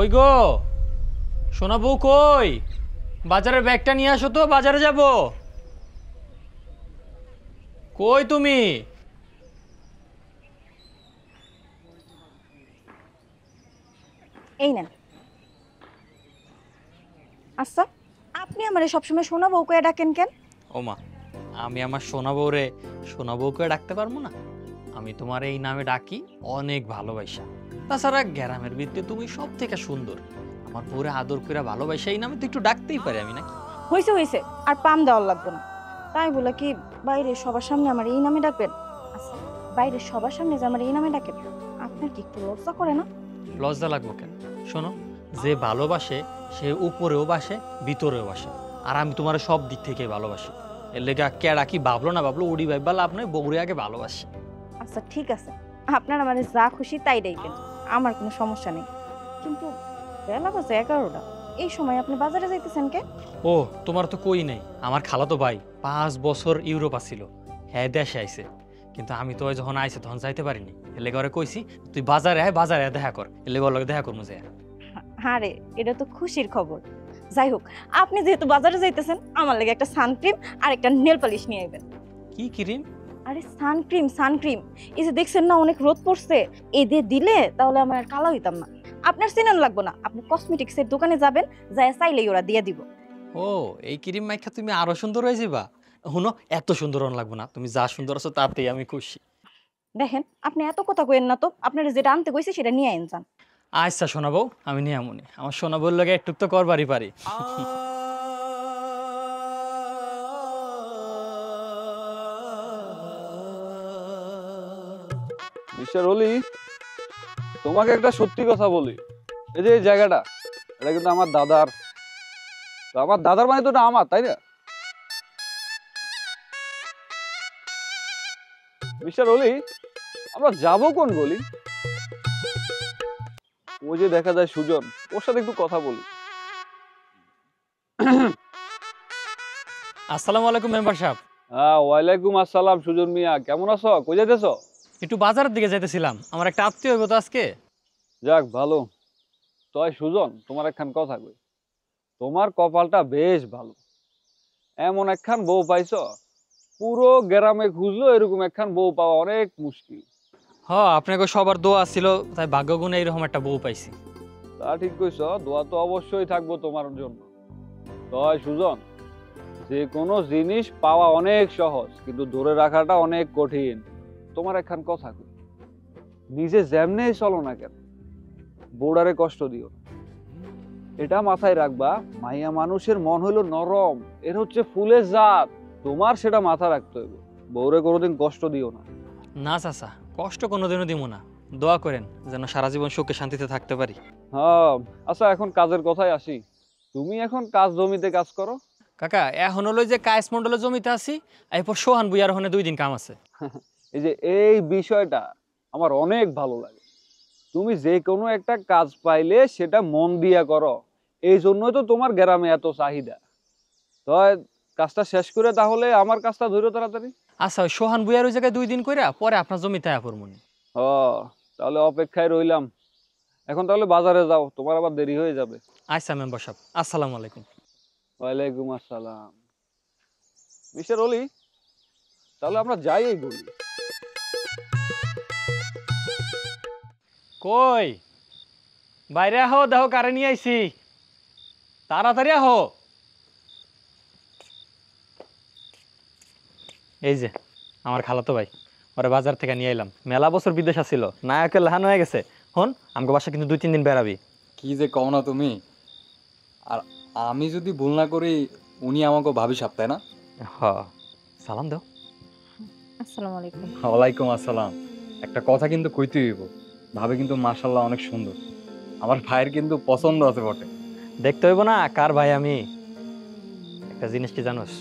কই গো সোনা বউ কই? বাজারের ব্যাগটা নিয়ে আসো তো, বাজারে যাব। কই তুমি? এই নেন। আচ্ছা, আপনি আমারে সবসময় সোনা বউ কয়ে ডাকেন কেন? ওমা, আমি আমার সোনা বউরে সোনা বউ করে ডাকতে পারবো না? আমি তোমার এই নামে ডাকি অনেক ভালোবাসা। তাছাড়া গ্রামের ভিত্তিতে তুমি সব থেকে সুন্দর। আমার বউরে আদর করে ভালোবাসা এই নামে তো একটু ডাকতেই পারি আমি, নাকি? হইছে হইছে, আর পাম দেওয়ার লাগবে না। তাই বলে কি বাইরে সবার সামনে আমার এই নামে ডাকবেন? আচ্ছা, বাইরে সবার সামনে যে আমার এই নামে ডাকেন, আপনার কি একটু লজ্জা করে না? লজ্জা লাগবো কেন? শোনো, যে ভালোবাসে সে উপরেও বাসে, ভিতরেও বাসে। আর আমি তোমার সব দিক থেকে ভালোবাসি। এর লেগে কেডা কি ভাবলো না ভাবলো, উড়ি ভাইবা লাভ নয়, বগুড়ি আগে ভালোবাসি। আচ্ছা ঠিক আছে, আপনার আমার যা খুশি তাই ডাইবেন, আমার কোনো সমস্যা নেই। কিন্তু বেলা বাজে 11টা, এই সময় আপনি বাজারে যাইতেছেন কে? ও, তোমার তো কই নাই। আমার খালাতো ভাই 5 বছর ইউরোপ আছিল, হ্যাঁ দেশে আইছে। কিন্তু আমি তো যখন আইছে তখন যাইতে পারিনি। এর লেগে ওরে কইছি তুই বাজারে আয়, বাজারে আয় দেখা কর। এর লেগে ওর লগে দেখা করবো। যায় হ্যাঁ রে, এটা তো খুশির খবর। যাই হোক, আপনি যেহেতু বাজারে যাইতেছেন, আমার লাগে একটা সানক্রিম আর একটা নেল পালিশ নিয়ে আইবেন। কি ক্রিম? আরে সানক্রিম সানক্রিম, এই যে দেখছেন না অনেক রোদ পড়ছে, এই দিয়ে দিলে তাহলে আমার আর কালো হইতাম না। আপনার চেনান লাগবো না, আপনি কসমেটিক্সের দোকানে যাবেন, যায় চাইলেই ওরা দিয়ে দিব। ও, এই ক্রিম মাইখা তুমি আরো সুন্দর হয়ে যাবা। শুনো, এত সুন্দর হন লাগবো না, তুমি যা সুন্দর আছো তাতেই আমি খুশি। দেখেন, আপনি এত কথা কইেন না তো, আপনার যেটা আনতে কইছি সেটা নিয়ে আইন যান। আচ্ছা শোনাবো, আমি নিয়ে আমনি। আমার শোনাবোর লগে একটু তো করবারই পারি। মিস্টার অলি, তোমাকে একটা সত্যি কথা বলি। এই যে এই জায়গাটা, এটা কিন্তু আমার দাদার। তো আমার দাদার মানে তো এটা আমার, তাই না? মিস্টার অলি, আমরা যাবো কোন গলি? ওই যে দেখা যায় সুজন, ওর সাথে একটু কথা বলি। আসসালামু আলাইকুম মেম্বার সাহেব। হ্যাঁ, ওয়ালাইকুম আসসালাম সুজন মিয়া, কেমন আছো? কই যাইতেছো? একটু বাজারের দিকে যাইতেছিলাম, আমার একটা আত্মীয় হইব তো আজকে। যাক ভালো। তয় সুজন, তোমার একখান কথা কই। তোমার কপালটা বেশ ভালো। এমন একখান বউ পাইছ, পুরো গ্রামে খুঁজলো এরকম একখান বউ পাওয়া অনেক মুশকিল। হ, আপনাকে সবার দোয়া ছিল, তাই ভাগ্যগুণে এইরকম একটা বউ পাইছি। তা ঠিক কইছ, দোয়া তো অবশ্যই থাকবো তোমার জন্য। তয় সুজন, যে কোনো জিনিস পাওয়া অনেক সহজ, কিন্তু ধরে রাখাটা অনেক কঠিন। তোমার একখান কথা কই, নিজে যেমনেই চলো না কেন, বউডারে কষ্ট দিও না। এটা মাথায় রাখবা, মাইয়া মানুষের মন হইলো নরম, এর হচ্ছে ফুলের জাত। তোমার সেটা মাথা রাখতে হইব। বউরে কোনোদিন কষ্ট দিও না। না চাচা, কষ্ট কোনোদিনও দিব না। দোয়া করেন যেন সারা জীবন সুখে শান্তিতে থাকতে পারি। হ্যাঁ, আচ্ছা এখন কাজের কথায় আসি। তুমি এখন কাজ জমিতে কাজ করো? কাকা, এখন হলো যে কায়েস মন্ডলের জমিতে আছি, এরপর সোহান বুইয়ার ওখানে 2 দিন কাম আছে। এই যে এই বিষয়টা আমার অনেক ভালো লাগে। তুমি যে কোনো একটা কাজ পাইলে সেটা মন দিয়া করো, এই জন্যই তো তোমার গ্রামে এত চাহিদা। তো কাজটা শেষ করে তাহলে আমার কাজটা ধরো তাড়াতাড়ি। আচ্ছা, ওই সোহান বুইয়ার ওই জায়গায় 2 দিন কইরা পরে আপনার জমিতে আয়া পড়মুনি। ও, তাহলে অপেক্ষায় রইলাম। এখন তাহলে বাজারে যাও, তোমার আবার দেরি হয়ে যাবে। আচ্ছা মেম্বার সাহেব, আসসালামু আলাইকুম। ওয়ালাইকুম আসসালাম। মিস্টার অলি, তাহলে আমরা যাই এই গলি। কই বাইরে আহো, দেখো কারে নিয়ে আইছি, তাড়াতাড়ি আহো। এই যে আমার খালাতো ভাই, ওরে বাজার থেকে নিয়ে এলাম। মেলা বছর বিদেশ আছিল, নায়কের লাহান হয়ে গেছে। হন, আমাকে বাসা কিন্তু 2-3 দিন বেড়াবি। কি যে কও না তুমি। আর আমি যদি ভুল না করি, উনি আমাকে ভাবি সাপ, তাই না? হ, সালাম দাও। আসসালামু আলাইকুম। ওয়ালাইকুম আসসালাম। একটা কথা কিন্তু কইতে হইব, ভাবে কিন্তু মাশাআল্লাহ অনেক সুন্দর। আমার ভাইয়ের কিন্তু পছন্দ আছে বটে। দেখতে হইব না কার ভাই আমি। একটা জিনিস কি জানোস,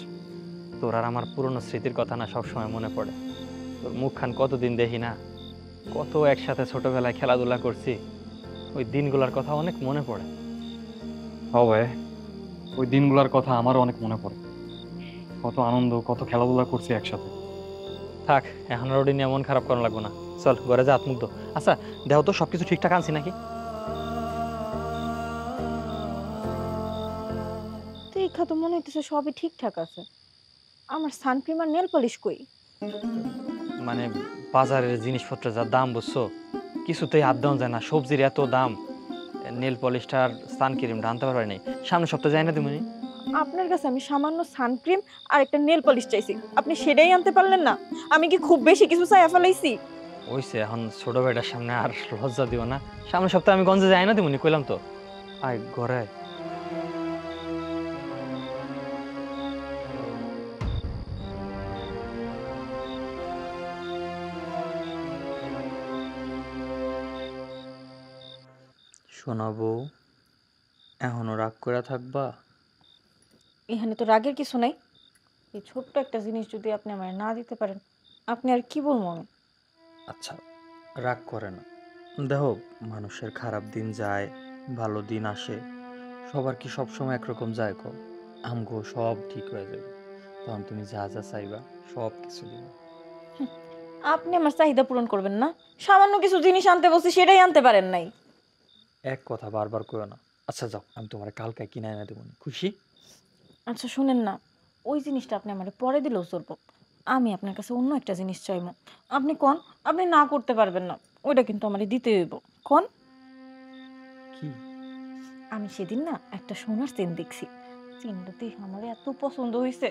তোর আর আমার পুরনো স্মৃতির কথা না সবসময় মনে পড়ে। তোর মুখখান কতদিন দেখি না, কত একসাথে ছোটবেলায় খেলাধুলা করছি, ওই দিনগুলোর কথা অনেক মনে পড়ে। হবে, ওই দিনগুলোর কথা আমারও অনেক মনে পড়ে। কত আনন্দ, কত খেলাধুলা করছি একসাথে। থাক, এখন আর ওটি নিয়ে মন খারাপ করা লাগবো না। চল ঘরে যা, হাত মুখ ধো। আচ্ছা দেহ তো সবকিছু ঠিকঠাক আনছি নাকি? দেখা তো মনে হইতেছে সবই ঠিকঠাক আছে। আমার সানক্রিম আর নেল পলিশ কই? মানে বাজারের জিনিসপত্রের যা দাম বুঝছো, কিছুতেই হাত দেওয়া যায় না, সবজির এত দাম, নেল পলিশটা আর সানক্রিমটা আনতে পারবে নাই। সামনের সপ্তাহে যাই না তুমি? আপনার কাছে আমি সামান্য সানক্রিম আর একটা নেল পলিশ চাইছি, আপনি সেটাই আনতে পারলেন না? আমি কি খুব বেশি কিছু চাইয়া ফেলাইছি? ওইসে এখন ছোট ভাইটার সামনে আর লজ্জা দিও না। সামনের সপ্তাহে আমি গঞ্জে যাই না তুমি, কইলাম তো। আয় ঘরে আয়। শোনাবো, এখনো রাগ করে থাকবা? এখানে তো রাগের কিছু নাই। এই ছোট্ট একটা জিনিস যদি আপনি আমার না দিতে পারেন, আপনি আর কি বলবো আমি? আচ্ছা, রাগ করে না। দেখো, মানুষের খারাপ দিন যায়, ভালো দিন আসে, সবার কি সবসময় একরকম যায় কো? আমগো সব ঠিক হয়ে যাবে, তখন তুমি যা যা চাইবা সব কিছু দিবা। আপনি আমার চাহিদা পূরণ করবেন না? সামান্য কিছু জিনিস আনতে বলছি, সেটাই আনতে পারেন নাই। এক কথা বারবার কইও না। আচ্ছা যাও, আমি তোমার কালকে কিনে এনে দেবো, খুশি? আচ্ছা শুনেন না, ওই জিনিসটা আপনি আমার পরে দিলেও চলবো। আমি আপনার কাছে অন্য একটা জিনিস চাইবো। আপনি কোন, আপনি না করতে পারবেন না। ওইটা কিন্তু আমারে দিতে হইব। কোন? কি? আমি সেদিন না একটা সোনার চেন দেখছি। চেনটা দেখে আমার এত পছন্দ হয়েছে,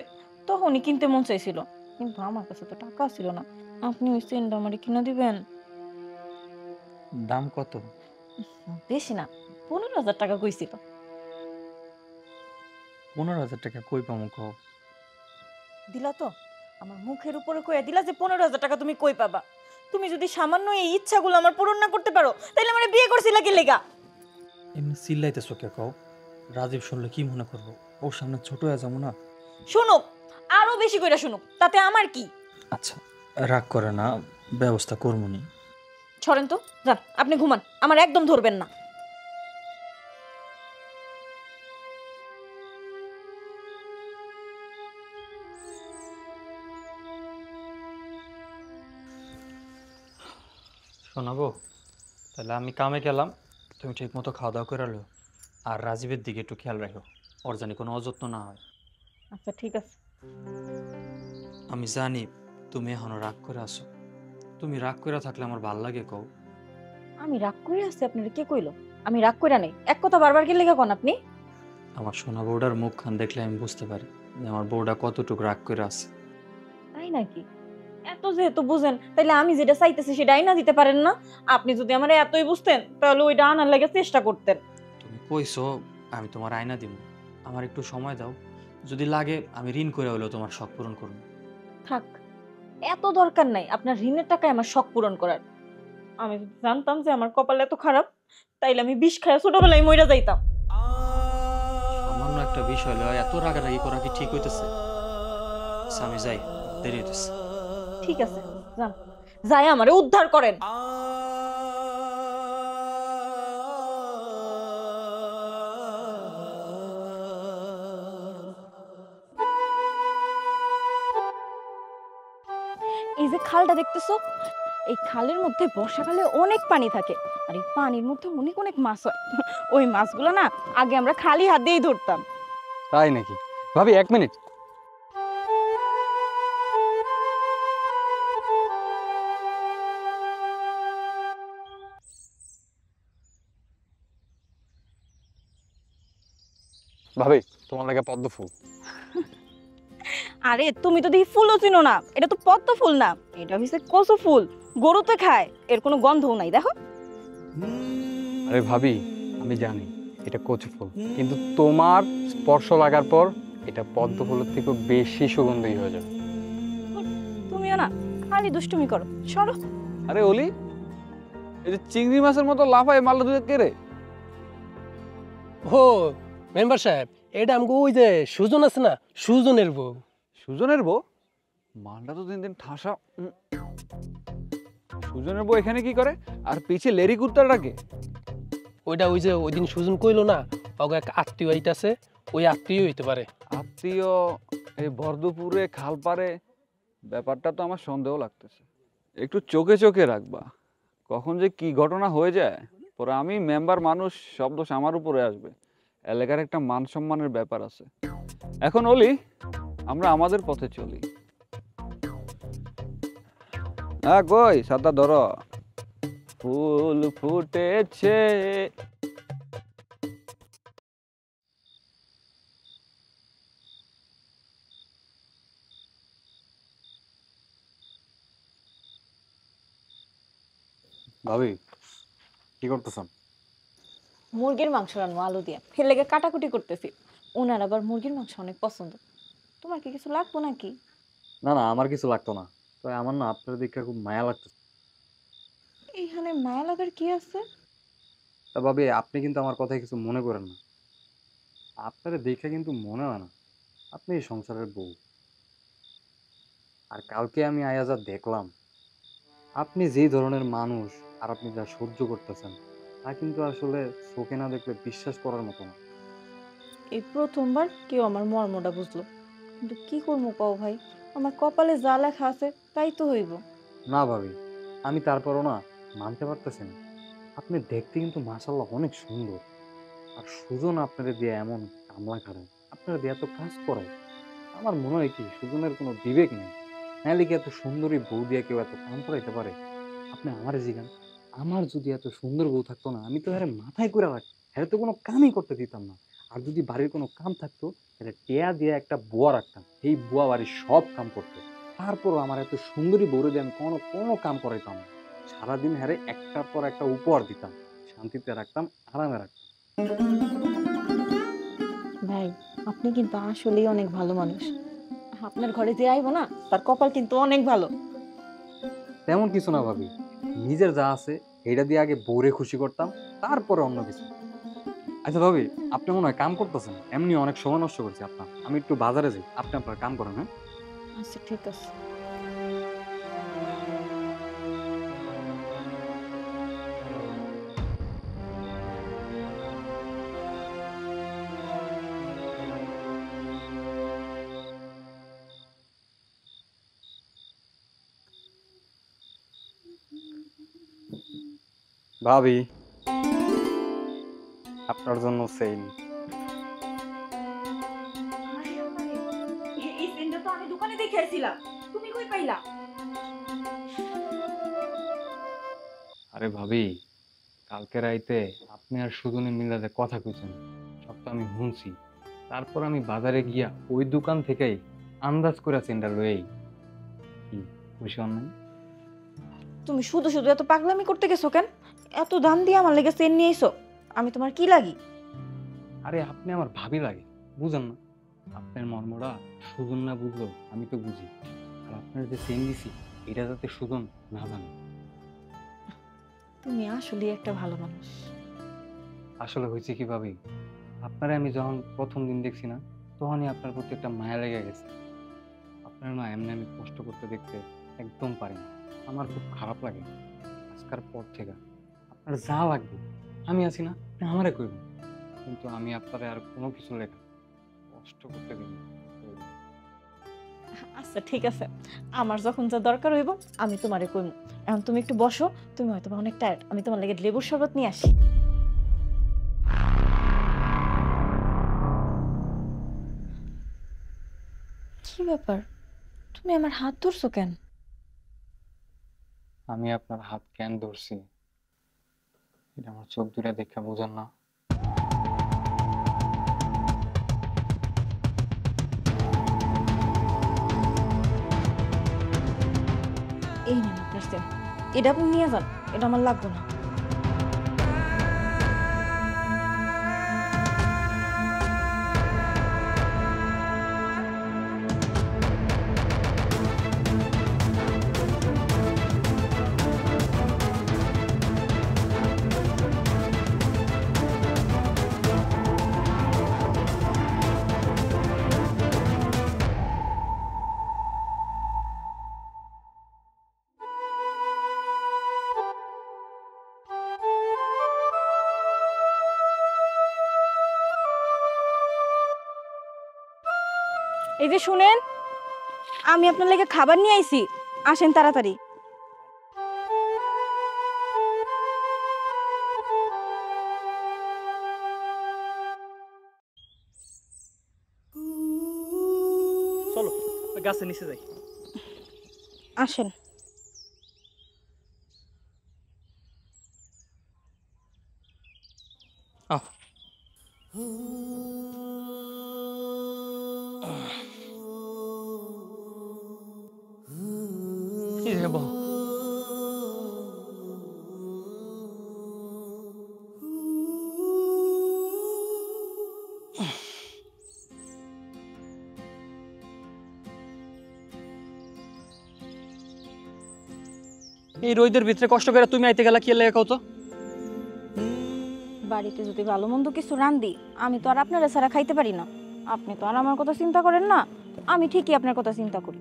তখনই কিনতে মন চাইছিল, কিন্তু আমার কাছে তো টাকা ছিল না। আপনি ওই চেনটা আমারে কিনে দিবেন? দাম কত? বেশি না, 15,000 টাকা কইছিল। 15,000 টাকা কই পামু কও? দিলা তো? আমার মুখের উপরে কইয়া দিলা যে 15,000 টাকা তুমি কই পাবা? তুমি যদি সামান্য এই ইচ্ছাগুলো আমার পূরণ না করতে পারো, তাহলে আমার বিয়ে করছিলা কি লেগা? এমনি চিল্লাইতেছো কে কও? রাজীব শুনলে কি মনে করবো? ওর সামনে ছোট হয়ে যাবো না? শুনুক, আরো বেশি কইরা শুনুক, তাতে আমার কি? আচ্ছা, রাগ করে না, ব্যবস্থা করবনি। ছড়েন তো, যান আপনি ঘুমান, আমার একদম ধরবেন না। শোনাবো, তাহলে আমি কামে গেলাম, তুমি ঠিক মতো খাওয়া দাওয়া করে লো, আর রাজীবের দিকে একটু খেয়াল রাখো, ওর জানি কোনো অযত্ন না হয়। আচ্ছা ঠিক আছে। আমি জানি তুমি এখনো রাগ করে আছো, তুমি রাগ করে থাকলে আমার ভাল লাগে কও। আমি রাগ করে আছি আপনারা কে কইলো? আমি রাগ কইরা নেই, এক কথা বারবার কি লেখা কোন আপনি? আমার সোনা বউটার মুখখান দেখলে আমি বুঝতে পারি যে আমার বউটা কতটুকু রাগ করে আছে। তাই নাকি? এত যেহেতু বুঝেন, তাইলে আমি যেটা চাইতেছি সেটা আইনা দিতে পারেন না? আপনি যদি আমার এতই বুঝতেন, তাহলে ওইটা আনার লাগে চেষ্টা করতেন। তুমি কইছো আমি তোমার আয়না দিব, আমার একটু সময় দাও, যদি লাগে আমি ঋণ করে হলেও তোমার শখ পূরণ করবো। থাক, এত দরকার নাই আপনার ঋণের টাকায় আমার শখ পূরণ করার। আমি যদি জানতাম যে আমার কপাল এত খারাপ, তাইলে আমি বিষ খায় ছোটবেলায় মইরা যাইতাম। সামান্য একটা বিষয় লয় এত রাগারাগি করা কি ঠিক হইতেছে? আচ্ছা, আমি যাই, দেরি হইতেছে। ঠিক আছে, যান, যাই আমারে উদ্ধার করেন। এই যে খালটা দেখতেছো, এই খালের মধ্যে বর্ষাকালে অনেক পানি থাকে, আর এই পানির মধ্যে অনেক অনেক মাছ হয়। ওই মাছগুলো না আগে আমরা খালি হাত দিয়েই ধরতাম। তাই নাকি? ভাবি 1 মিনিট। ভাবি, তোমার লাগে পদ্ম ফুল। আরে তুমি তো দেখি ফুলও চিনো না, এটা তো পদ্ম ফুল না, এটা হচ্ছে কচু ফুল। গরু তো খায়, এর কোনো গন্ধও নাই, দেখো। আরে ভাবি, আমি জানি এটা কচু ফুল, কিন্তু তোমার স্পর্শ লাগার পর এটা পদ্ম ফুলের থেকেও বেশি সুগন্ধি হয়ে যাবে। তুমিও না খালি দুষ্টুমি করো, সরো। আরে অলি, এই যে চিংড়ি মাছের মতো লাফায় মারলো তুই কে রে? ও মেম্বার সাহেব, এটা আমাকে ওই যে সুজন আছে না, সুজনের বউ। সুজনের বউ? মালটা তো দিন দিন ঠাসা। সুজনের বউ এখানে কি করে? আর পিছে লেরি কুত্তার ডাকে? ওইটা ওই যে ওই দিন সুজন কইলো না, ওকে এক আত্মীয় আইতাছে, ওই আত্মীয় হইতে পারে। আত্মীয়? এই বর্ধপুরে খালপারে? ব্যাপারটা তো আমার সন্দেহ লাগতেছে। একটু চোখে চোখে রাখবা, কখন যে কি ঘটনা হয়ে যায়। পরে আমি মেম্বার মানুষ, সব দোষ আমার উপরে আসবে। এলাকার একটা মান সম্মানের ব্যাপার আছে। এখন অলি আমরা আমাদের পথে চলি। হ্যাঁ কই ছাতা ধরো, ফুল ফুটেছে। ভাবি কি করতেছেন? মুরগির মাংস রান্না আলু দিয়ে ফের লেগে কাটাকুটি করতেছি। ওনার আবার মুরগির মাংস অনেক পছন্দ। তোমার কি কিছু লাগবো নাকি? না না, আমার কিছু লাগতো না, তো আমার না আপনার দিকে খুব মায়া লাগতেছে। এইখানে মায়া লাগার কি আছে? তা ভাবি আপনি কিন্তু আমার কথায় কিছু মনে করেন না। আপনার দেখে কিন্তু মনে হয় না আপনি এই সংসারের বউ। আর কালকে আমি আয়া যা দেখলাম, আপনি যে ধরনের মানুষ আর আপনি যা সহ্য করতেছেন, তা কিন্তু আসলে চোখে না দেখলে বিশ্বাস করার মতো না। এই প্রথমবার কেউ আমার মর্মটা বুঝলো, কিন্তু কি করবো কও ভাই, আমার কপালে যা লেখা আছে তাই তো হইব। না ভাবি, আমি তারপরও না মানতে পারতেছি না। আপনি দেখতে কিন্তু মাশাআল্লাহ অনেক সুন্দর। আর সুজন আপনারা দিয়ে এমন কামলা খাড়ে, আপনারা দিয়ে এত কাজ করে, আমার মনে হয় কি সুজনের কোনো বিবেক নেই। নাহলে কি এত সুন্দরী বউ দিয়ে কেউ এত কাম করাইতে পারে? আপনি আমার জিগান, আমার যদি এত সুন্দর বউ থাকতো না, আমি তো আরে মাথায় করে রাখতাম, হ্যাঁ তো কোনো কামই করতে দিতাম না। আর যদি বাড়ির কোনো কাম থাকতো, তাহলে টেয়া দিয়ে একটা বুয়া রাখতাম, এই বুয়া বাড়ির সব কাম করতো। তারপরও আমার এত সুন্দরী বউরে দিয়ে আমি কোনো কোনো কাম করাইতাম না। সারাদিন হ্যারে একটার পর একটা উপহার দিতাম, শান্তিতে রাখতাম, আরামে রাখতাম। ভাই, আপনি কিন্তু আসলেই অনেক ভালো মানুষ। আপনার ঘরে যে আইবো না, তার কপাল কিন্তু অনেক ভালো। তেমন কিছু না ভাবি, নিজের যা আছে এটা দিয়ে আগে বউরে খুশি করতাম, তারপরে অন্য কিছু। আচ্ছা ভাবি, আপনি মনে হয় কাম করতেছেন, এমনি অনেক সময় নষ্ট করছি আপনার। আমি একটু বাজারে যাই, আপনি আপনার কাম করেন, হ্যাঁ? আচ্ছা ঠিক আছে। ভাবি, আপনার জন্য সেইম। এই পেনটা তো আমি দোকানে দেখে আইছিলাম, তুমি কই পাইলা? আরে ভাবি, কালকে রাইতে আপনি আর সুজনে মিলাতে কথা কইছেন, সব তো আমি শুনছি। তারপর আমি বাজারে গিয়া ওই দোকান থেকেই আন্দাজ করে চেনটা লয়েই কি খুশি হন নাই? তুমি শুধু শুধু এত পাগলামি করতে গেছো কেন? এত দাম দিয়ে আমার লেগে চেন নিয়ে আইছো, আমি তোমার কি লাগি? আরে আপনি আমার ভাবি লাগে, বুঝেন না? আপনার মর্মটা সুজন না বুঝলো আমি তো বুঝি। আর আপনার যে চেন দিছি, এটা যাতে সুজন না জানে। তুমি আসলে একটা ভালো মানুষ। আসলে হয়েছে কি ভাবি, আপনারে আমি যখন প্রথম দিন দেখছি না, তখনই আপনার প্রতি একটা মায়া লেগে গেছে। আপনার না এমনি আমি কষ্ট করতে দেখতে একদম পারি না, আমার খুব খারাপ লাগে। আজকার পর থেকে আপনার যা লাগবে আমি আছি না, আপনি আমারে কইবেন, কিন্তু আমি আপনারে আর কোনো কিছু লেখা কষ্ট করতে দিন না। আচ্ছা ঠিক আছে, আমার যখন যা দরকার হইব আমি তোমারে কইমু। এখন তুমি একটু বসো, তুমি হয়তো বা অনেক টায়ার্ড, আমি তোমার লেগে লেবুর শরবত নিয়ে আসি। কি ব্যাপার, তুমি আমার হাত ধরছো কেন? আমি আপনার হাত কেন ধরছি এটা আমার চোখ দুটা দেখে বোঝেন না? এই নেন আপনার চেন, এটা আপনি নিয়ে যান, এটা আমার লাগবে না। এই যে শুনেন, আমি আপনার লেগে খাবার নিয়ে আইছি, আসেন তাড়াতাড়ি। ওই গাছের নিচে যাই। আসেন। আহ। কি রে বউ? এই রোদের ভিতরে কষ্ট করে তুমি আইতে গেলা কি লাগে কত? বাড়িতে যদি ভালো মন্দ কিছু রান্ধি আমি তো আর আপনারা ছাড়া খাইতে পারি না। আপনি তো আর আমার কথা চিন্তা করেন না, আমি ঠিকই আপনার কথা চিন্তা করি।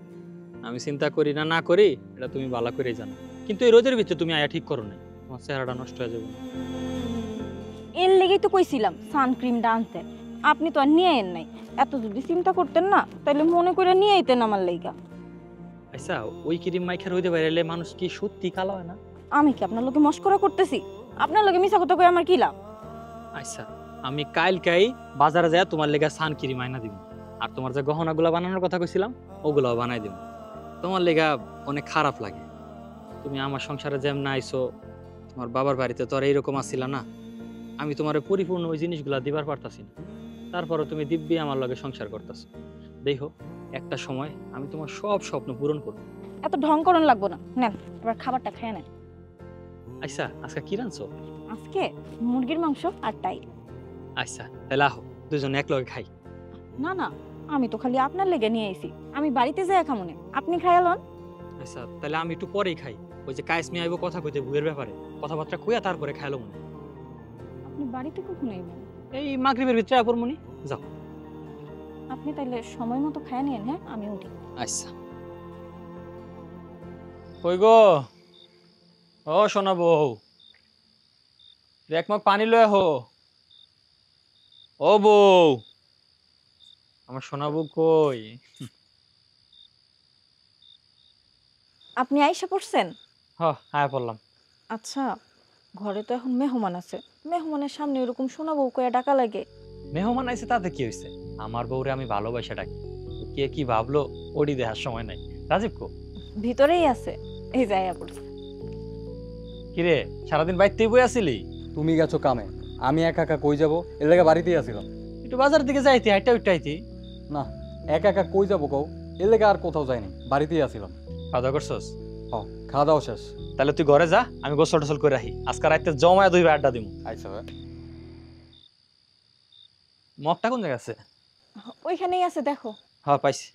আমি চিন্তা করি না না করি এটা তুমি ভালো করেই জানো, কিন্তু এই রোদের ভিতরে তুমি আয়া ঠিক করো না, তোমার চেহারাটা নষ্ট হয়ে যাবে। এর লেগেই তো কইছিলাম সানক্রিমটা আনতে, আপনি তো আর নিয়ে আইন নাই। এত যদি চিন্তা করতেন না তাহলে মনে করে নিয়ে আইতেন আমার লাইগা। আচ্ছা ওই ক্রিম মাইখা রইতে বাইরে মানুষ কি সত্যি কালো হয় না? আমি কি আপনার লোকে মস্করা করতেছি? আপনার লোকে মিছা কথা কই আমার কি লাভ? আচ্ছা আমি কালকাই বাজারে যায় তোমার লেগা সান ক্রিম আইনা দিব, আর তোমার যে গহনাগুলো বানানোর কথা কইছিলাম ওগুলো বানাই দিব। তোমার লেগা অনেক খারাপ লাগে, তুমি আমার সংসারে যেমন আইছো, তোমার বাবার বাড়িতে তো আর এইরকম আসছিল না, আমি তোমার পরিপূর্ণ ওই জিনিসগুলা দিবার পারতাছি না, তারপরে তুমি দিব্যি আমার লগে সংসার করতেছো। দেখো একটা সময় আমি তোমার সব স্বপ্ন পূরণ করব। এত ঢং করন লাগবো না, নেন এবার খাবারটা খেয়ে নেন। আচ্ছা আজকে কি রাঁধছো? আজকে মুরগির মাংস আর টাই। আচ্ছা তাহলে আহো দুজনে এক লগে খাই। না না, আমি তো খালি আপনার লেগে নিয়ে আইছি, আমি বাড়িতে যাই খামুনে, আপনি খাইয়ালন। আচ্ছা তাহলে আমি একটু পরেই খাই, ওই যে কায়েসমি আইব কথা কইতে বউয়ের ব্যাপারে কথাবার্তা কইয়া তারপরে খাইলো মনে। আপনি বাড়িতে কখন আইবেন? এই মাগরিবের ভিতরে আপর মনি যাও। আপনি তাইলে সময় মতো খায় নিয়েন, হ্যাঁ আমি উঠি। আচ্ছা কই গো, ও সোনা বউ, এক মগ পানি লয়ে হো। ও বউ, আমার সোনা বউ কই? আপনি আইসা পড়ছেন? হ আয়া পড়লাম। আচ্ছা, ঘরে তো এখন মেহমান আছে, মেহমানের সামনে এরকম শোনাবো কয়া ডাকা লাগে? মেহমান আইছে তাতে কি হইছে, আমার বউরে আমি ভালোবাসা ডাকি, কে কি ভাবলো ওডি দেখার সময় নাই। রাজীব কো? ভিতরেই আছে, এই যাইয়া পড়ছে। কিরে সারাদিন বাইতেই বই আসিলি? তুমি গেছো কামে, আমি একা একা কই যাব? এর লাগে বাড়িতেই আসিলাম। একটু বাজার দিকে যাইতি, হাইটা উঠাইতি। না, একা একা কই যাব কও? এর লাগে আর কোথাও যাইনি, বাড়িতেই আসিলাম। খাওয়া দাওয়া করছস? খাওয়া দাওয়া শেষ। তাহলে তুই ঘরে যা, আমি গোসল টোসল করে রাখি, আজকে রাইতে জমায় দুই আড্ডা দিব। আচ্ছা ভাই। মগটা কোন জায়গায় আছে? ওইখানেই আছে, দেখো। হ্যাঁ পাইছি।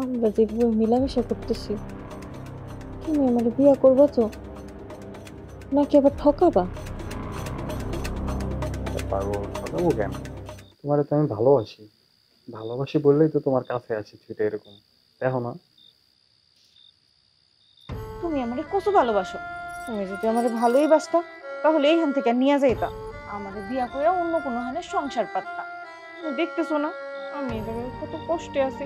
আমরা যেভাবে মিলামেশা করতেছি, তুমি আমার বিয়া করবো তো নাকি আবার ঠকাবা? পাগল, ঠকাবো কেন? তোমার তো আমি ভালোবাসি, ভালোবাসি বললেই তো তোমার কাছে আছি ছুটে এরকম, দেখো না? তুমি আমারে কত ভালোবাসো, তুমি যদি আমারে ভালোই বাসতা তাহলে এইখান থেকে নিয়ে যাইতা, আমারে বিয়া করে অন্য কোনো হানে সংসার পাততা। তুমি দেখতেছো না আমি এই জায়গায় কত কষ্টে আছি,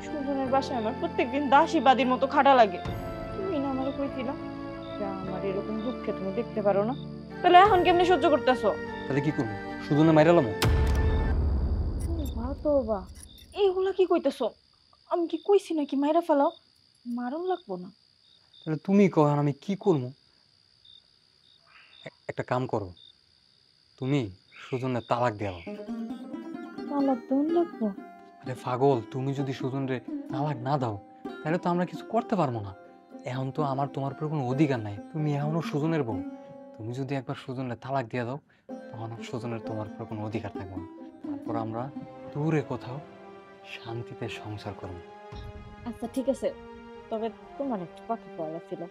সুজনের বাসায় আমার প্রত্যেকদিন দাসী বাদীর মতো খাটা লাগে। তুমি না আমারে কইছিলা যে আমার এরকম দুঃখে তুমি দেখতে পারো না, তাহলে এখন কেমনে সহ্য করতেছো? তাহলে কি করবো? শুধু না মাইরালাম? তোবা, এইগুলা কি কইতেছো? আমি কি কইছি নাকি মাইরা ফেলাও? মারণ লাগবো না। তাহলে তুমি কও আর আমি কি করবো? একটা কাম করো, তুমি সুজনের তালাক দেওয়া। তালাক দেন লাগবো? আরে পাগল, তুমি যদি সুজনরে তালাক না দাও তাহলে তো আমরা কিছু করতে পারবো না। এখন তো আমার তোমার উপরে কোনো অধিকার নাই, তুমি এখনো সুজনের বউ। তুমি যদি একবার সুজনের তালাক দিয়ে দাও তখন আর সুজনের তোমার উপরে কোনো অধিকার থাকবে না। তারপর আমরা দূরে কোথাও শান্তিতে সংসার করবো। আচ্ছা ঠিক আছে, তবে তোমার একটা কথা বলা ছিল।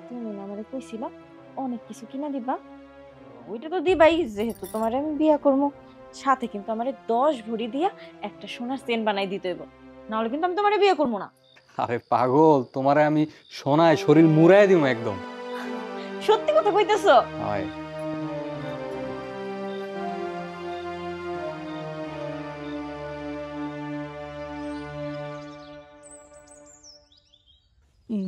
তুমি না আমারে কইছিলা অনেক কিছু কিনা দিবা, ওইটা তো দিবাই, যেহেতু তোমার আমি বিয়া করবো। সাথে কিন্তু আমারে 10 ভরি দিয়া একটা সোনার চেন বানাই দিতে হইব, নাহলে কিন্তু আমি তোমারে বিয়ে করবো না। আরে পাগল, তোমারে আমি সোনায় শরীর মুড়াই দিব একদম। সত্যি কথা কইতেছো? হয়।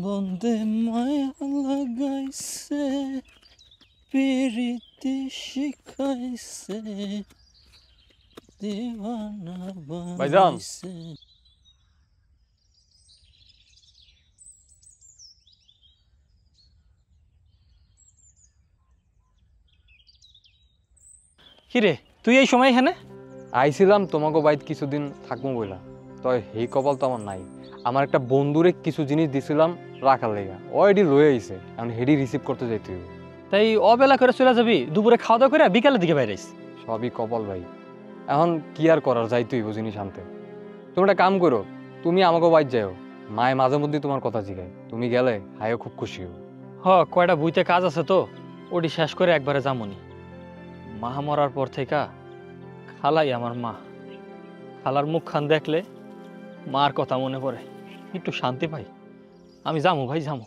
বন্দে মায়া লাগাইছে, পিরিতি শিখাইছে, দিওয়ানা ভাইজান। বানাইছে। কিরে তুই এই সময় এখানে? আইছিলাম তোমাকে বাইত কিছুদিন থাকবো বইলা, তো এই কপাল তো আমার নাই। আমার একটা বন্ধুরে কিছু জিনিস দিছিলাম রাখার লেগা, ও এডি লয়ে আইছে, এখন হেডি রিসিভ করতে যাইতে হইব। তাই অবেলা করে চলে যাবি, দুপুরে খাওয়া দাওয়া করে বিকালের দিকে বাইরে আইস। সবই কপাল ভাই, এখন কি আর করার, যাইতে হইব জিনিস আনতে। তুমি একটা কাম করো, তুমি আমাকে বাইত যাও, মায়ে মাঝে মধ্যে তোমার কথা জিগায়, তুমি গেলে হাইও খুব খুশি হইব। কয়টা বুইতে কাজ আছে তো, ওটি শেষ করে একবারে যামনি। মা মরার পর থেকে খালাই আমার মা, খালার মুখখান দেখলে মার কথা মনে পড়ে, একটু শান্তি পাই। আমি যামু ভাই, যামু।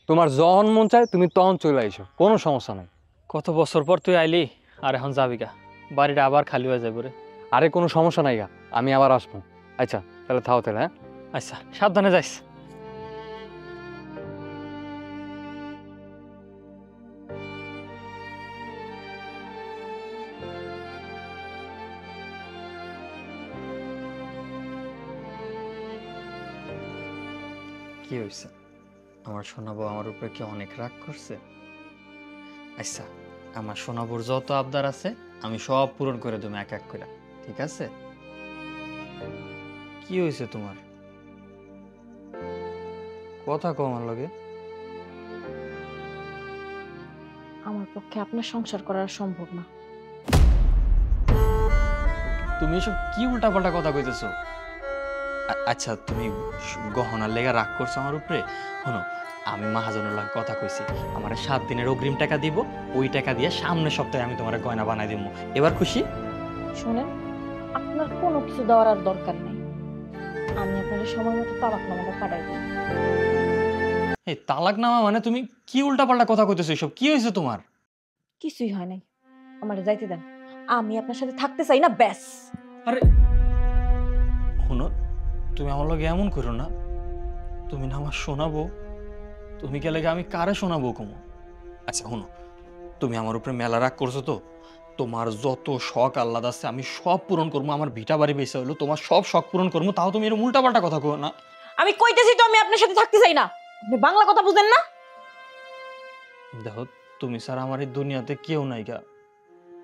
তোমার যখন মন চায় তুমি তখন চলে আইসো, কোনো সমস্যা নাই। কত বছর পর তুই আইলি, আর এখন যাবি গা, বাড়িটা আবার খালি হয়ে যাবে রে। আরে কোনো সমস্যা নাই গা, আমি আবার আসবো। আচ্ছা তাহলে থাও তাহলে, হ্যাঁ। আচ্ছা সাবধানে যাইস। কি হয়েছে? আমার সোনাবু আমার উপরে কি অনেক রাগ করছে? আচ্ছা, আমার সোনাবুর যত আবদার আছে আমি সব পূরণ করে দেবো এক এক করে, ঠিক আছে? কি হয়েছে তোমার? কথা কম আমার লগে। আমার পক্ষে আপনার সংসার করা সম্ভব না। তুমি এসব কি উল্টাপাল্টা কথা কইতেছো? আচ্ছা তুমি গহনার লেগা রাগ করছো আমার উপরে? শোনো, আমি মাহাজনের লাগে কথা কইছি, আমার 7 দিনের অগ্রিম টাকা দিব, ওই টাকা দিয়ে সামনের সপ্তাহে আমি তোমার গয়না বানাই দিব। এবার খুশি? শুনেন, আপনার কোনো কিছু দেওয়ার আর দরকার নেই, আমি আপনার সময় মতো তালাকনামাটা পাঠাই দেব। এই তালাকনামা মানে? তুমি কি উল্টাপাল্টা কথা কইতেছো? এসব কি হয়েছে তোমার? কিছুই হয় নাই, আমার যাইতে দেন। আমি আপনার সাথে থাকতে চাই না, ব্যাস। আরে শোনো, তুমি আমার লগে এমন করো না। তুমি না আমার শোনাবো, তুমি কে লাগে আমি কারে শোনাবো কমো? আচ্ছা শোনো, তুমি আমার উপরে মেলা রাগ করছো তো, তোমার যত শখ আহ্লাদ আছে আমি সব পূরণ করবো। আমার ভিটা বাড়ি বেসে হলো, তোমার সব শখ পূরণ করবো, তাও তুমি এরকম উল্টাপাল্টা কথা কো না। আমি কইতেছি তো আমি আপনার সাথে থাকতে চাই না, আপনি বাংলা কথা বুঝেন না? দেখো, তুমি স্যার আমার এই দুনিয়াতে কেউ নাই গা,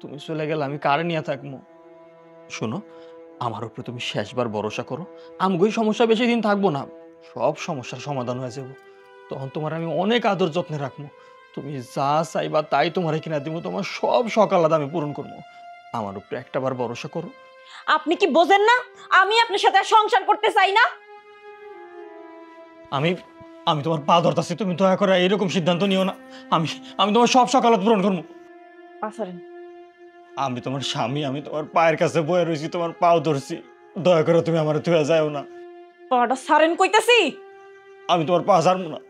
তুমি চলে গেলে আমি কারে নিয়ে থাকবো? শোনো, আমার উপরে তুমি শেষবার ভরসা করো, আমগোই সমস্যা বেশি দিন থাকবো না, সব সমস্যার সমাধান হয়ে যাবো। তখন তোমার আমি অনেক আদর যত্নে রাখবো, তুমি যা চাইবা তাই তোমার কিনা দিব, তোমার সব শখ আলাদা আমি পূরণ করবো। আমার উপরে একটাবার ভরসা করো। আপনি কি বোঝেন না আমি আপনার সাথে আর সংসার করতে চাই না? আমি আমি তোমার পা ধরতাছি, তুমি দয়া করে এরকম সিদ্ধান্ত নিও না। আমি আমি তোমার সব শখ আলাদা পূরণ করবো। পাছারেন। আমি তোমার স্বামী, আমি তোমার পায়ের কাছে বয়ে রয়েছি, তোমার পাও ধরছি, দয়া করে তুমি আমার তুই যাও না। পাটা সারেন কইতাছি। আমি তোমার পা ছাড়বো না।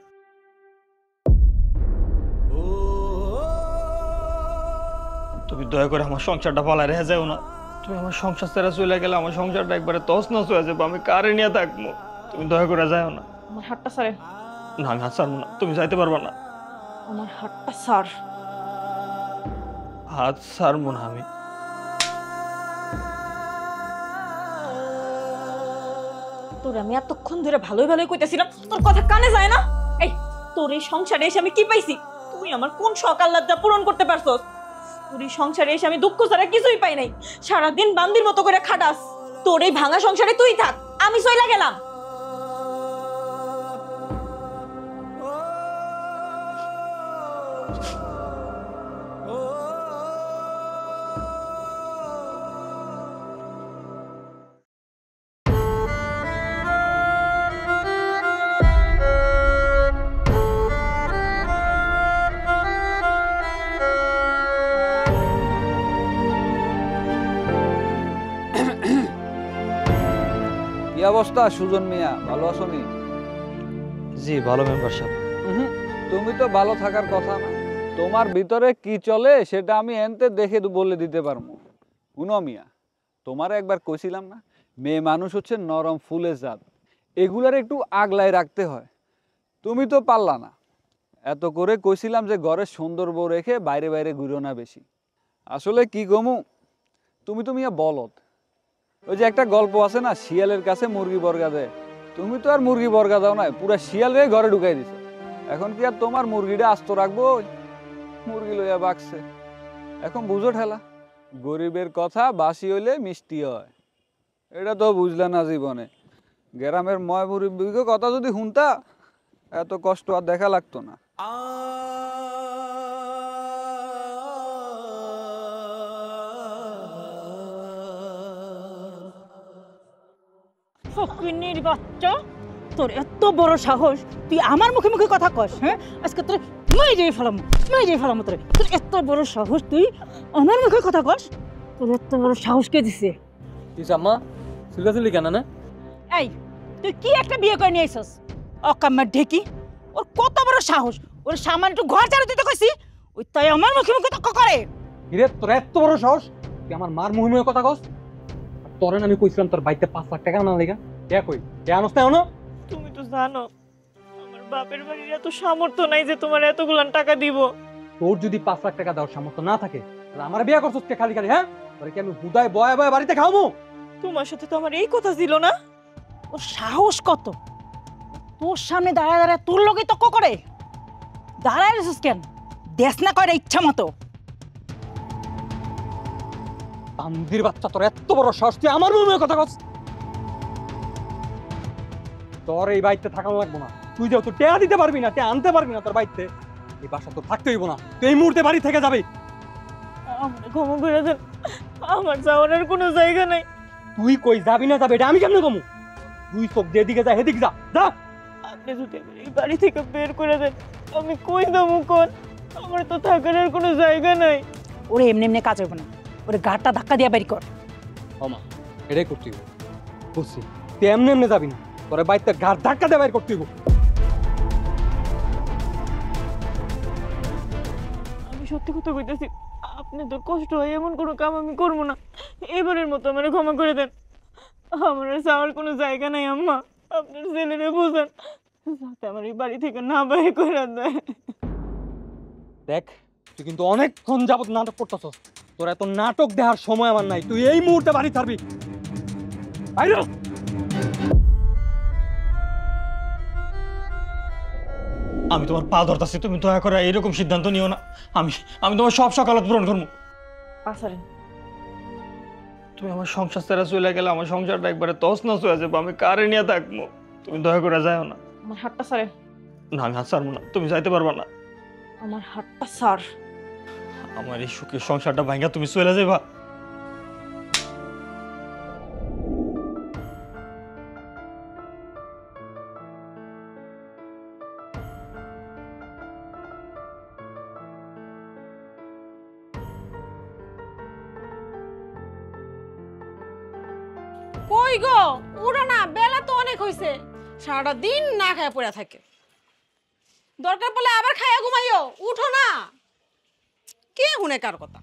তুমি দয়া করে আমার সংসারটা পালায় রেখে যাও না। তুমি আমার সংসার ছেড়ে চলে গেলে আমার সংসারটা একবারে তছনছ হয়ে যাবে, আমি কারে নিয়ে থাকবো? তুমি দয়া করে যাও না। আমার হাতটা সারেন। না আমি হাত ছাড়বো না, তুমি যাইতে পারবা না। আমার হাতটা সার। হাত ছাড়বো না আমি। তোর আমি এতক্ষণ ধরে ভালোই ভালোই কইতেছিলাম, তোর কথা কানে যায় না? এই তোর এই সংসারে এসে আমি কি পাইছি? তুই আমার কোন শখ আহ্লাদটা পূরণ করতে পারছস? তোর এই সংসারে এসে আমি দুঃখ ছাড়া কিছুই পাই নাই। সারাদিন বান্দির মতো করে খাটাস। তোর এই ভাঙা সংসারে তুই থাক, আমি চইলা গেলাম। কি অবস্থা সুজন মিয়া, ভালো আছো নি? জি ভালো মেম্বার সাহেব। তুমি তো ভালো থাকার কথা না। তোমার ভিতরে কি চলে সেটা আমি এনতে দেখে বলে দিতে পারবো। শুনো মিয়া, তোমারে একবার কইছিলাম না, মেয়ে মানুষ হচ্ছে নরম ফুলের জাত, এগুলার একটু আগলায় রাখতে হয়। তুমি তো পারলা না। এত করে কইছিলাম যে ঘরে সুন্দর বউ রেখে বাইরে বাইরে ঘুরো না বেশি। আসলে কি গমু, তুমি তো মিয়া বলদ। ওই যে একটা গল্প আছে না, শিয়ালের কাছে মুরগি বর্গা দেয়। তুমি তো আর মুরগি বর্গা দাও না, পুরা শিয়াল রে ঘরে ঢুকাই দিছো। এখন কি আর তোমার মুরগিটা আস্ত রাখবো? মুরগি লইয়া বাকছে। এখন বুঝো ঠেলা, গরিবের কথা বাসি হইলে মিষ্টি হয়। এটা তো বুঝলা না জীবনে। গ্রামের ময় মুরব্বীকে কথা যদি শুনতা, এত কষ্ট আর দেখা লাগতো না। ফকিন্নির বাচ্চা, তোর এত বড় সাহস, তুই আমার মুখে মুখে কথা কস? হ্যাঁ, আজকে তোর মেরে ফেলাম তোর এত বড় সাহস, তুই আমার মুখে কথা কস? তোর এত বড় সাহস কে দিছে? আম্মা সিরিয়াসলি কেন না? এই তুই কি একটা বিয়ে করে নিয়ে আইছস? অকাম্মার ঢেকি, ওর কত বড় সাহস! ওর সামান্য একটু ঘর ঝাড়ু দিতে কইছি, ওই তাই আমার মুখে মুখে তক্ক করে। হিরে তোর এত বড় সাহস, তুই আমার মার মুখে মুখে কথা কস? তোর আমি কইছিলাম তোর বাইতে 5 লাখ টাকা না লেগা, কে কই কে আনস না? তুমি তো জানো আমার বাপের বাড়ির এত সামর্থ্য নাই যে তোমার এতগুলান টাকা দিব। তোর যদি 5 লাখ টাকা দেওয়ার সামর্থ্য না থাকে তাহলে আমার বিয়ে করছিস কে খালি খালি? হ্যাঁ, তোরে কি আমি হুদায় বয় বয় বাড়িতে খাওয়াবো? তোমার সাথে তো আমার এই কথা ছিল না। ওর সাহস কত! তোর সামনে দাঁড়ায় দাঁড়ায় তোর লোকে তক্ক করে। দাঁড়ায় রেছিস কেন? দেশ না করে ইচ্ছা মতো। বান্দির বাচ্চা, তোর এত বড় সাহস, তুই আমার মুখে কথা কস? তোর এই বাড়িতে থাকানো লাগবো না। তুই যেহেতু টেয়া দিতে পারবি না, টেয়া আনতে পারবি না তোর বাড়িতে, এই বাসা তো থাকতে হইব না। তুই এই মুহূর্তে বাড়ি থেকে যাবি। আমার ক্ষমা করে দেন, আমার যাওয়ার আর কোনো জায়গা নাই। তুই কই যাবি না যাবে এটা আমি কেমনে কমু? তুই চোখ যেদিকে যা সেদিকে যা, যা। আপনি যদি আমার এই বাড়ি থেকে বের করে দেন, আমি কই যাবো কোন? আমার তো থাকার আর কোনো জায়গা নাই। ওরে এমনি এমনি কাজ হবে না, ওরে গাড়টা ধাক্কা দিয়ে বের কর। আমা এটাই করতে হইব, বুঝছি? তুই এমনি এমনি যাবি না, তোর বাড়িতে ঘাট ধাক্কা দিয়ে বাইর করতে হইব। আমি সত্যি কথা কইতেছি, আপনি তো কষ্ট হয় এমন কোনো কাম আমি করবো না। এবারের মতো আমার ক্ষমা করে দেন। আমার আর যাওয়ার কোনো জায়গা নাই আম্মা। আপনার ছেলেরে বোঝান যাতে আমার এই বাড়ি থেকে না বাইরে করে দেয়। দেখ, তুই কিন্তু অনেকক্ষণ যাবত নাটক করতেছস। তোর এত নাটক দেওয়ার সময় আমার নাই। তুই এই মুহূর্তে বাড়ি ছাড়বি। বাইরে হ। আমি তোমার পা ধরতেছি, তুমি দয়া করে এরকম সিদ্ধান্ত নিও না। আমি তোমার সব সকালত পূরণ করবো। আসলে তুমি আমার সংসার ছেড়ে চলে গেলে আমার সংসারটা একবারে তছনছ হয়ে যাবে। আমি কারে নিয়ে থাকবো? তুমি দয়া করে যাও না। আমার হাতটা স্যার, না আমি হাত ছাড়বো না, তুমি যাইতে পারবা না। আমার হাতটা স্যার। আমার এই সুখের সংসারটা ভাঙা তুমি চলে যাবা। কই গো, উড়ো না, বেলা তো অনেক হইছে। সারাটা দিন না খায় পড়ে থাকে। দরকার পড়লে আবার খায়া ঘুমাইও, উঠো না। কে শুনে কার কথা?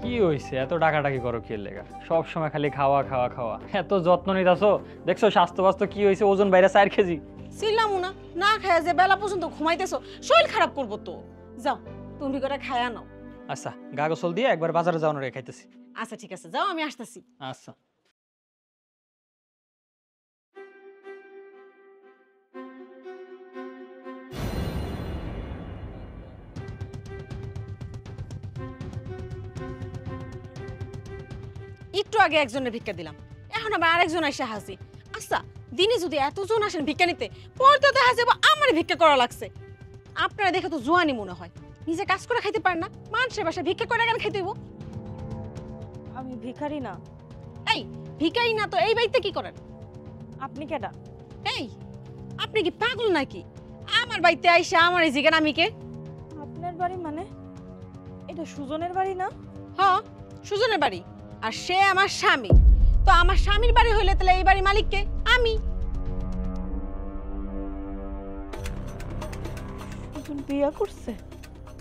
কি হয়েছে? এত ডাকাডাকি করো কি লেগা? সব সময় খালি খাওয়া খাওয়া খাওয়া। এত যত্ন নিতেছো, দেখছো স্বাস্থ্য বাস্তব কি হয়েছে? ওজন বাইরে 4 কেজি। ছিলাম না, না খায়া যে বেলা পর্যন্ত ঘুমাইতেছো, শরীর খারাপ করবো তো। যাও তুমি করে খায়া নাও। আচ্ছা গা গোসল দিয়ে একবার বাজারে যাওয়ানো রে খাইতেছি। আচ্ছা ঠিক আছে, যাও, আমি আসতেছি। আচ্ছা। একটু আগে একজনের ভিক্ষা দিলাম, এখন আবার আরেকজন এসে হাসি। আচ্ছা, দিনে যদি এতজন আসেন ভিক্ষা নিতে, পরে তো দেখা যাবে আমার ভিক্ষা করা লাগছে। আপনারা দেখে তো জোয়ানি মনে হয়, নিজে কাজ করে খাইতে পারেন না, মানুষের বাসায় ভিক্ষা করে কেন খাইতে হইব? আমি ভিখারি না। এই ভিখারি না তো এই বাড়িতে কি করেন? আপনি কেডা? এই আপনি কি পাগল নাকি? আমার বাড়িতে আইসা আমার এই জিগান আমি কে? আপনার বাড়ি মানে? এটা সুজনের বাড়ি না? হ্যাঁ, সুজনের বাড়ি, আর সে আমার স্বামী। তো আমার স্বামীর বাড়ি হইলে তাহলে এই বাড়ির মালিক কে? আমি। সুজন বিয়া করছে?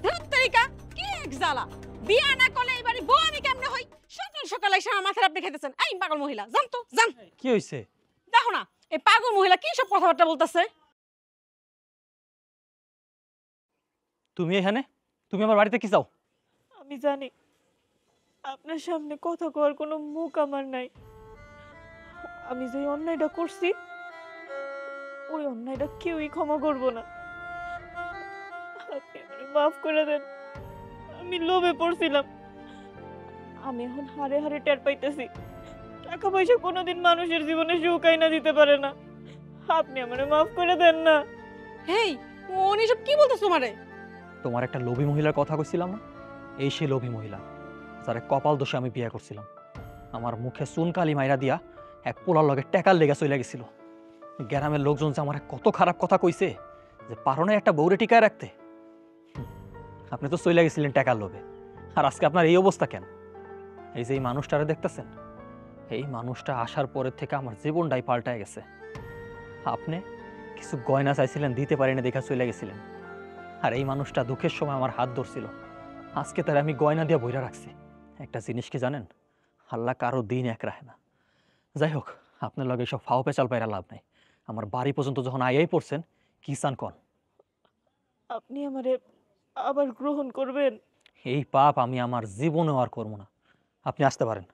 ধুর তরিকা, কি এক জ্বালা! বিয়া না করলে এই বাড়ি বউ আমি কেমনে হই? সকাল সকাল এসে আমার মাথায় আপনি খেতেছেন। এই পাগল মহিলা, জান তো জান। কি হইছে? দেখো না, এই পাগল মহিলা কি সব কথাবার্তা বলতেছে। তুমি এখানে? তুমি আমার বাড়িতে কি চাও? আমি জানি আপনার সামনে কথা কওয়ার কোনো মুখ আমার নাই। আমি যে অন্যায়টা করছি, ওই অন্যায়টা কেউই ক্ষমা করব না। আপনি আমারে মাফ করে দেন। আমি লোভে পড়ছিলাম। আমি এখন হারে হারে টের পাইতেছি টাকা পয়সা কোনোদিন মানুষের জীবনে সুখ আইনা দিতে পারে না। আপনি আমারে মাফ করে দেন না। হেই, উনি সব কি বলতেছ তোমারে? তোমার একটা লোভী মহিলার কথা কইছিলাম না, এই সেই লোভী মহিলা যারে কপাল দোষে আমি বিয়ে করছিলাম। আমার মুখে চুনকালি মাইরা দিয়া এক পোলার লগে টেকার লেগে চলে গেছিল। গ্রামের লোকজন যে আমার কত খারাপ কথা কইছে, যে পারো না একটা বউরে টিকায় রাখতে। আপনি তো চলে গেছিলেন টাকার লোভে, আর আজকে আপনার এই অবস্থা কেন? এই যে এই মানুষটারে দেখতেছেন, এই মানুষটা আসার পরের থেকে আমার জীবনটাই পাল্টায় গেছে। আপনি কিছু গয়না চাইছিলেন, দিতে পারেনি দেখা চলে গেছিলেন, আর এই মানুষটা দুঃখের সময় আমার হাত ধরছিল। আজকে তার আমি গয়না দিয়ে বইরা রাখছি। একটা জিনিস কি জানেন, আল্লাহ কারো দিন এক রাখে না। যাই হোক, আপনার লগে সব ফাও পেঁচাল পায়রা লাভ নাই। আমার বাড়ি পর্যন্ত যখন আইয়াই পড়ছেন, কি চান কন? আপনি আমারে আবার গ্রহণ করবেন? এই পাপ আমি আমার জীবনেও আর করবো না। আপনি আসতে পারেন।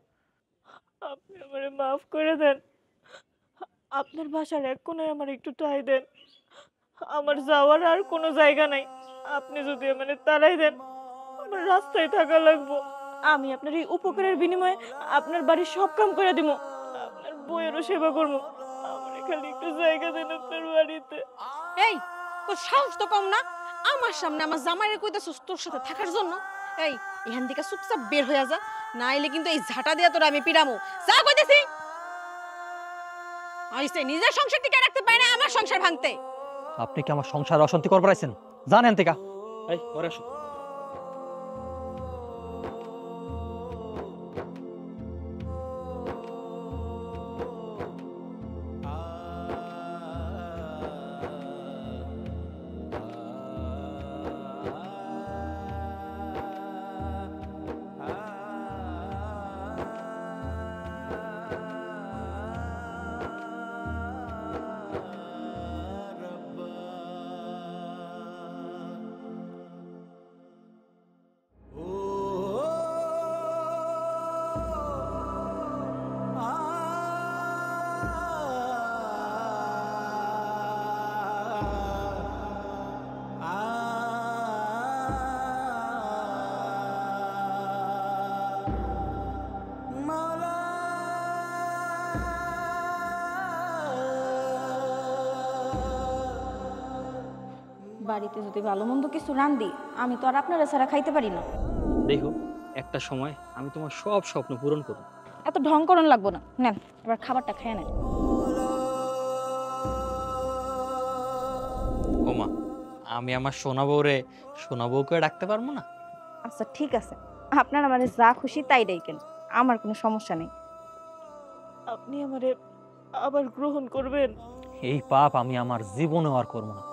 আপনি আমারে মাফ করে দেন। আপনার বাসার এক কোনায় আমার একটু ঠাঁই দেন। আমার যাওয়ার আর কোনো জায়গা নাই। আপনি যদি আমারে তাড়াই দেন, আমার রাস্তায় থাকা লাগবো। আমি আপনার এই উপকারের বিনিময়ে আপনার বাড়ির সব কাম করে দিব। আপনার বইয়েরও সেবা করবো। আমার খালি একটু জায়গা দেন আপনার বাড়িতে। এই, তোর সাহস তো কম না? আমার সামনে আমার জামাইরে কইতাছস তোর সাথে থাকার জন্য? এই, এখান থেকে চুপচাপ বের হয়ে যা, নাইলে কিন্তু এই ঝাঁটা দিয়া তোর আমি পিড়ামু। যা কইতেছি। আইসে নিজের সংসার টিকে রাখতে পারে না, আমার সংসার ভাঙতে। আপনি কি আমার সংসারে অশান্তি করবার আইছেন? জানেন থেকে এই ঘরে আসো। বাড়িতে যদি ভালো মন্দ কিছু রান্ধি, আমি তো আর আপনারা ছাড়া খাইতে পারি না। দেখো, একটা সময় আমি তোমার সব স্বপ্ন পূরণ করব। এত ঢং করণ লাগবো না, নেন এবার খাবারটা খেয়ে নেন। ওমা, আমি আমার সোনা বউরে সোনা বউকে ডাকতে পারবো না? আচ্ছা ঠিক আছে, আপনারা মানে যা খুশি তাই ডাইকেন, আমার কোনো সমস্যা নেই। আপনি আমারে আবার গ্রহণ করবেন? এই পাপ আমি আমার জীবনেও আর করবো না।